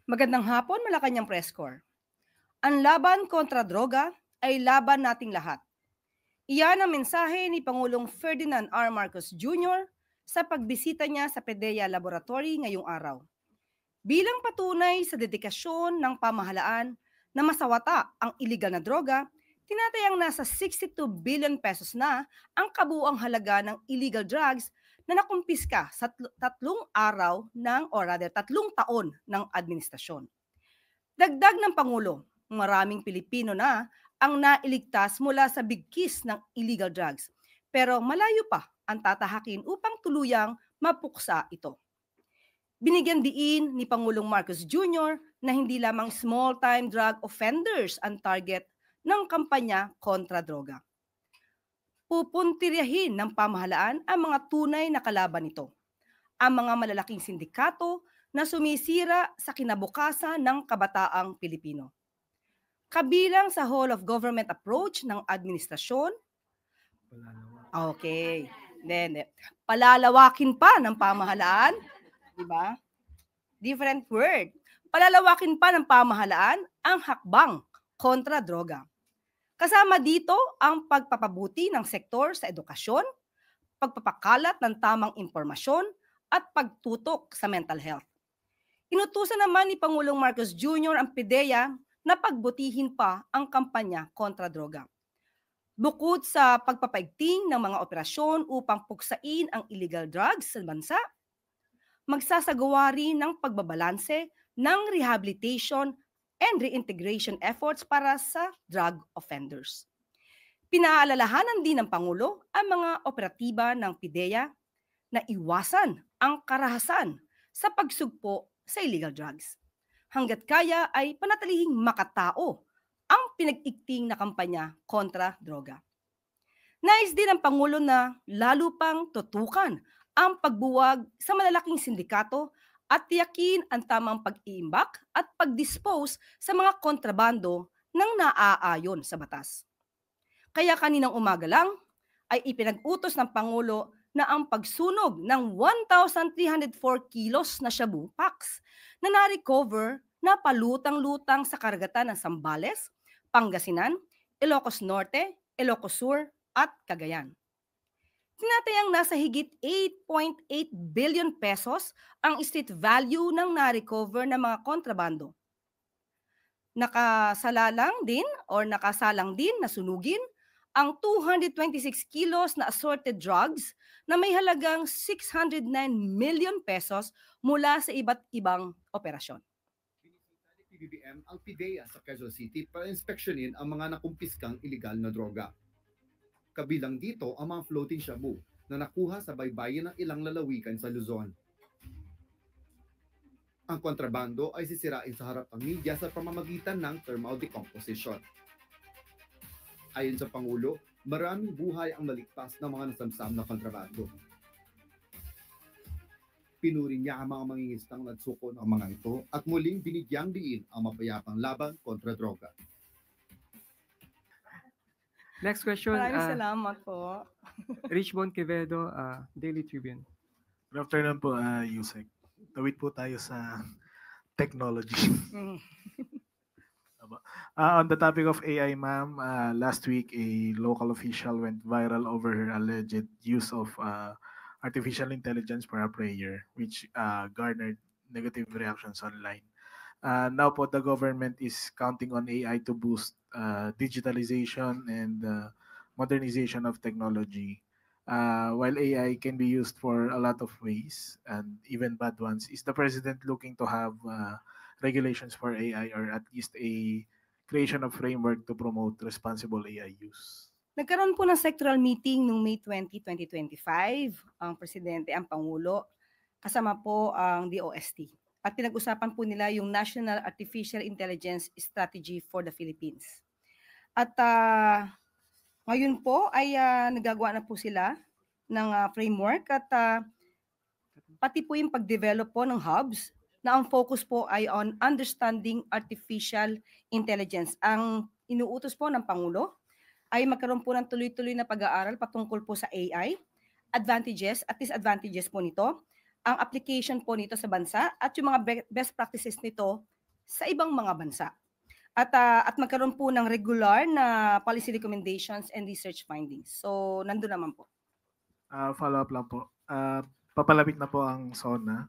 Magandang hapon, Malacanang Press Corps. Ang laban kontra droga ay laban nating lahat. Iyan ang mensahe ni Pangulong Ferdinand R. Marcos Jr. sa pagbisita niya sa PDEA Laboratory ngayong araw. Bilang patunay sa dedikasyon ng pamahalaan na masawata ang iligal na droga, tinatayang nasa 62 billion pesos na ang kabuuang halaga ng illegal drugs na nakumpiska sa tatlong taon ng administrasyon. Dagdag ng Pangulo, maraming Pilipino na ang nailigtas mula sa bigkis ng illegal drugs, pero malayo pa ang tatahakin upang tuluyang mapuksa ito. Binigyan diin ni Pangulong Marcos Jr. na hindi lamang small-time drug offenders ang target ng kampanya kontra droga. Pupuntiryahin ng pamahalaan ang mga tunay na kalaban nito, ang mga malalaking sindikato na sumisira sa kinabukasan ng kabataang Pilipino. Kabilang sa whole of government approach ng administrasyon, palalawakin pa ng pamahalaan, di ba? Different word. Palalawakin pa ng pamahalaan ang hakbang kontra droga. Kasama dito ang pagpapabuti ng sektor sa edukasyon, pagpapakalat ng tamang impormasyon, at pagtutok sa mental health. Inutusan naman ni Pangulong Marcos Jr. ang PDEA na pagbutihin pa ang kampanya kontra droga. Bukod sa pagpapaigting ng mga operasyon upang puksain ang illegal drugs sa bansa, magsasagawa rin ng pagbabalanse ng rehabilitation and reintegration efforts para sa drug offenders. Pinaalalahanan din ng Pangulo ang mga operatiba ng PDEA na iwasan ang karahasan sa pagsugpo sa illegal drugs. Hanggat kaya ay panatilihing makatao ang pinag-igting na kampanya kontra droga. Nais din ng Pangulo na lalo pang tutukan ang pagbuwag sa malalaking sindikato at tiyakin ang tamang pag-iimbak at pag-dispose sa mga kontrabando ng naaayon sa batas. Kaya kaninang umaga lang ay ipinag-utos ng Pangulo na ang pagsunog ng 1,304 kilos na shabu packs na na-recover na palutang-lutang sa karagatan ng Zambales, Pangasinan, Ilocos Norte, Ilocos Sur at Cagayan. Tinatayang nasa higit 8.8 billion pesos ang street value ng na-recover na mga kontrabando. Nakasalang din na sunugin ang 226 kilos na assorted drugs na may halagang 609 million pesos mula sa iba't ibang operasyon. Binisita ni PBBM ang PDEA sa Quezon City para inspeksyonin ang mga nakumpiskang iligal na droga. Kabilang dito ang mga floating shabu na nakuha sa baybayin ng ilang lalawigan sa Luzon. Ang kontrabando ay sisirain sa harap ng media sa pamamagitan ng thermal decomposition. Ayon sa Pangulo, maraming buhay ang naligtas ng mga nasamsam na kontrabando. Pinuri niya ang mga mangingistang nagsuko ng mga ito at muling binigyang diin ang mapayapang laban kontra droga. Next question. Maraming salamat po. Richbon Quevedo, Daily Tribune. Good afternoon po, Yusek. Tawid po tayo sa technology. On the topic of AI, ma'am, last week a local official went viral over her alleged use of artificial intelligence for a prayer, which garnered negative reactions online. Now po, the government is counting on AI to boost digitalization and modernization of technology. While AI can be used for a lot of ways and even bad ones, is the president looking to have regulations for AI or at least a creation of framework to promote responsible AI use? Nagkaroon po ng sectoral meeting noong May 20, 2025, ang Presidente, ang Pangulo, kasama po ang DOST. At pinag-usapan po nila yung National Artificial Intelligence Strategy for the Philippines. At ngayon po ay nagagawa na po sila ng framework at pati po yung pag-develop po ng hubs na ang focus po ay on understanding artificial intelligence. Ang inuutos po ng Pangulo ay magkaroon po ng tuloy-tuloy na pag-aaral patungkol po sa AI, advantages at disadvantages po nito, ang application po nito sa bansa at yung mga best practices nito sa ibang mga bansa. At magkaroon po ng regular na policy recommendations and research findings. So, nandun naman po. Follow-up lang po. Papalapit na po ang SONA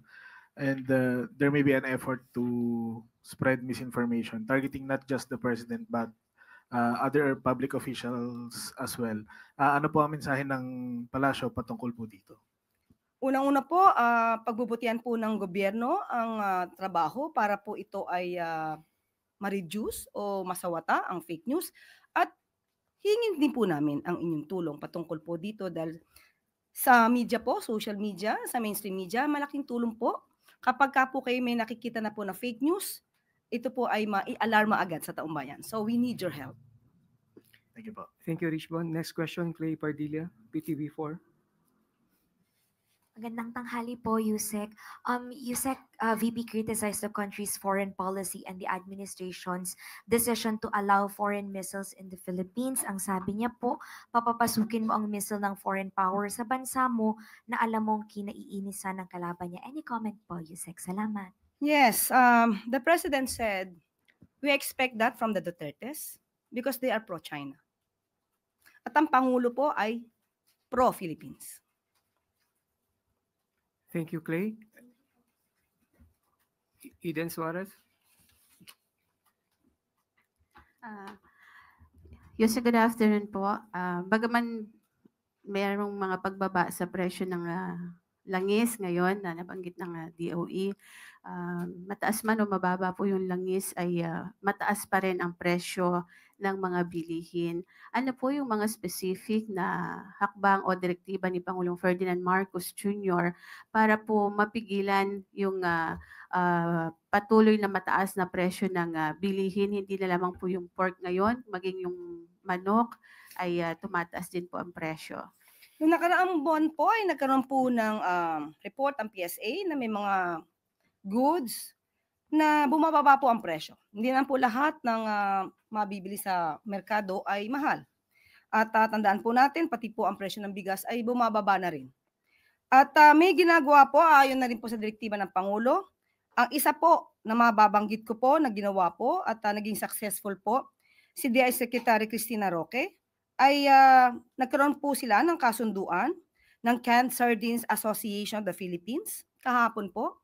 and there may be an effort to spread misinformation targeting not just the president but other public officials as well. Ano po ang mensahe ng palasyo patungkol po dito? Unang-una po, pagbubutihan po ng gobyerno ang trabaho para po ito ay ma-reduce o masawata ang fake news at hingin din po namin ang inyong tulong patungkol po dito dahil sa media po, social media, sa mainstream media, malaking tulong po. Kapag ka po kayo may nakikita na po na fake news, ito po ay mai-alarma agad sa taong bayan. So we need your help. Thank you po. Thank you, Richbon. Next question, Clay Pardilla, PTV4. Magandang tanghali po, Yusek. Yusek, VP criticized the country's foreign policy and the administration's decision to allow foreign missiles in the Philippines. Ang sabi niya po, papapasukin mo ang missile ng foreign power sa bansa mo na alam mong kinaiinisan ng kalaban niya. Any comment po, Yusek? Salamat. Yes, the president said, we expect that from the Dutertes because they are pro-China. At ang Pangulo po ay pro-Philippines. Thank you, Clay. Eden Suarez. Yes, good afternoon po. Bagaman mayroong mga pagbaba sa presyo ng langis ngayon na nabanggit ng DOE, mataas man o mababa po yung langis ay mataas pa rin ang presyo ng mga bilihin. Ano po yung mga specific na hakbang o direktiba ni Pangulong Ferdinand Marcos Jr. para po mapigilan yung patuloy na mataas na presyo ng bilihin, hindi na lamang po yung pork ngayon, maging yung manok ay tumataas din po ang presyo. Noong nakaraang buwan po ay nagkaroon po ng report ang PSA na may mga goods na bumababa po ang presyo. Hindi na po lahat ng mabibili sa merkado ay mahal. At tandaan po natin, pati po ang presyo ng bigas ay bumababa na rin. At may ginagawa po, ayon na rin po sa direktiba ng Pangulo. Ang isa po na mababanggit ko po na ginawa po at naging successful po, si DI Secretary Cristina Roque, ay nagkaroon po sila ng kasunduan ng Canned Sardines Association of the Philippines kahapon po,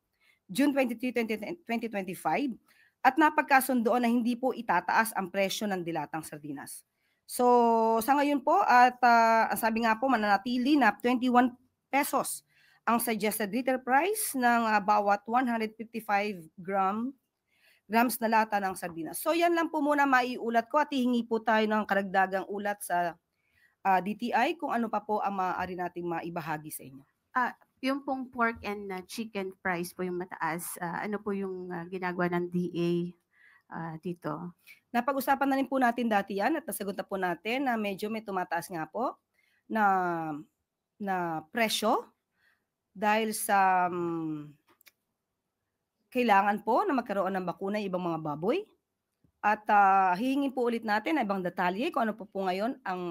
June 23, 2025, at napagkasundoan na hindi po itataas ang presyo ng dilatang sardinas. So sa ngayon po at ang sabi nga po mananatili na 21 pesos ang suggested retail price ng bawat 155 grams na lata ng sardinas. So yan lang po muna maiulat ko at hihingi po tayo ng karagdagang ulat sa DTI kung ano pa po ang maaari nating maibahagi sa inyo. Yung pong pork and chicken price po yung mataas, ano po yung ginagawa ng DA dito? Napag-usapan na rin po natin dati yan at nasagot na po natin na medyo may tumataas nga po na presyo dahil sa kailangan po na magkaroon ng bakuna yung ibang mga baboy. At hihingin po ulit natin na ibang detalye kung ano po ngayon ang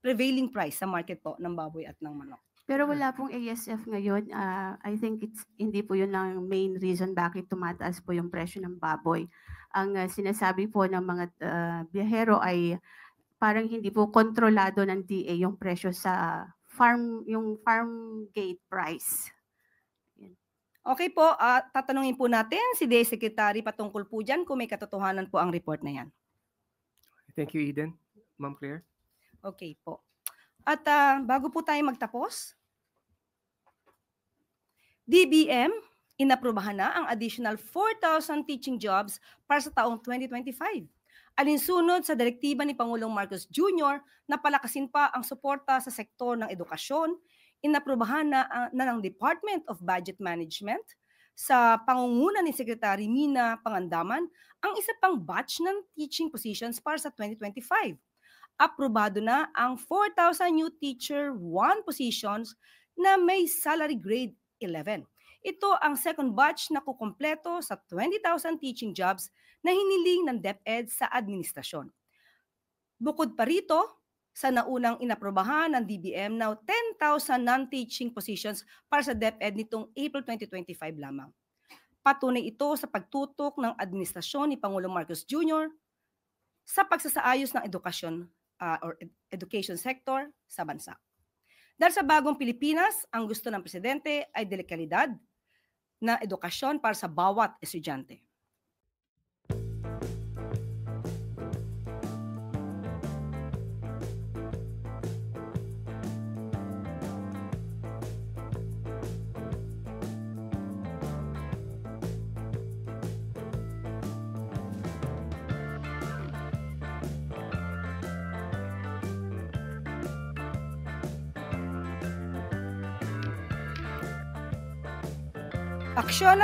prevailing price sa market po ng baboy at ng manok. Pero wala pong ASF ngayon. I think hindi po yun ang main reason bakit tumataas po yung presyo ng baboy. Ang sinasabi po ng mga biyahero ay parang hindi po kontrolado ng DA yung presyo sa yung farm gate price. Okay po, tatanungin po natin si DA Secretary patungkol po dyan kung may katotohanan po ang report na yan. Thank you, Eden. Ma'am Claire. Okay po. At bago po tayo magtapos, DBM, inaprubahan na ang additional 4,000 teaching jobs para sa taong 2025. Alinsunod sa direktiba ni Pangulong Marcos Jr. na palakasin pa ang suporta sa sektor ng edukasyon, inaprubahan na ng Department of Budget Management sa pangunguna ni Secretary Mina Pangandaman ang isa pang batch ng teaching positions para sa 2025. Aprobado na ang 4,000 new teacher 1 positions na may salary grade 11. Ito ang second batch na kukumpleto sa 20,000 teaching jobs na hiniling ng DepEd sa administrasyon. Bukod pa rito, sa naunang inaprobahan ng DBM na 10,000 non-teaching positions para sa DepEd nitong April 2025 lamang. Patunay ito sa pagtutok ng administrasyon ni Pangulong Marcos Jr. sa pagsasaayos ng education sector sa bansa. Dahil sa bagong Pilipinas, ang gusto ng Presidente ay dekalidad na edukasyon para sa bawat estudyante.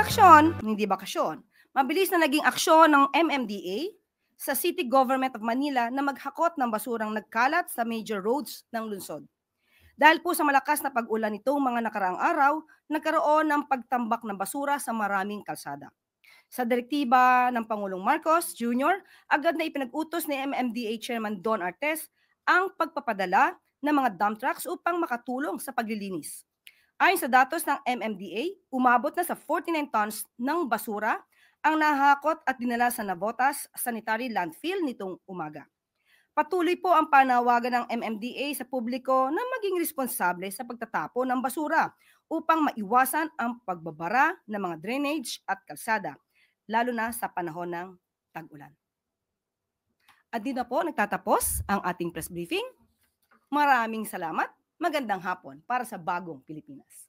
Aksyon, hindi bakasyon. Mabilis na naging aksyon ng MMDA sa City Government of Manila na maghakot ng basurang nagkalat sa major roads ng lungsod. Dahil po sa malakas na pag-ulan nitong mga nakaraang araw, nagkaroon ng pagtambak ng basura sa maraming kalsada. Sa direktiba ng Pangulong Marcos Jr., agad na ipinag-utos ni MMDA Chairman Don Artes ang pagpapadala ng mga dump trucks upang makatulong sa paglilinis. Ayon sa datos ng MMDA, umabot na sa 49 tons ng basura ang nahakot at dinala sa Navotas Sanitary Landfill nitong umaga. Patuloy po ang panawagan ng MMDA sa publiko na maging responsable sa pagtatapon ng basura upang maiwasan ang pagbabara ng mga drainage at kalsada, lalo na sa panahon ng tag-ulan. At dito na po nagtatapos ang ating press briefing. Maraming salamat. Magandang hapon para sa bagong Pilipinas.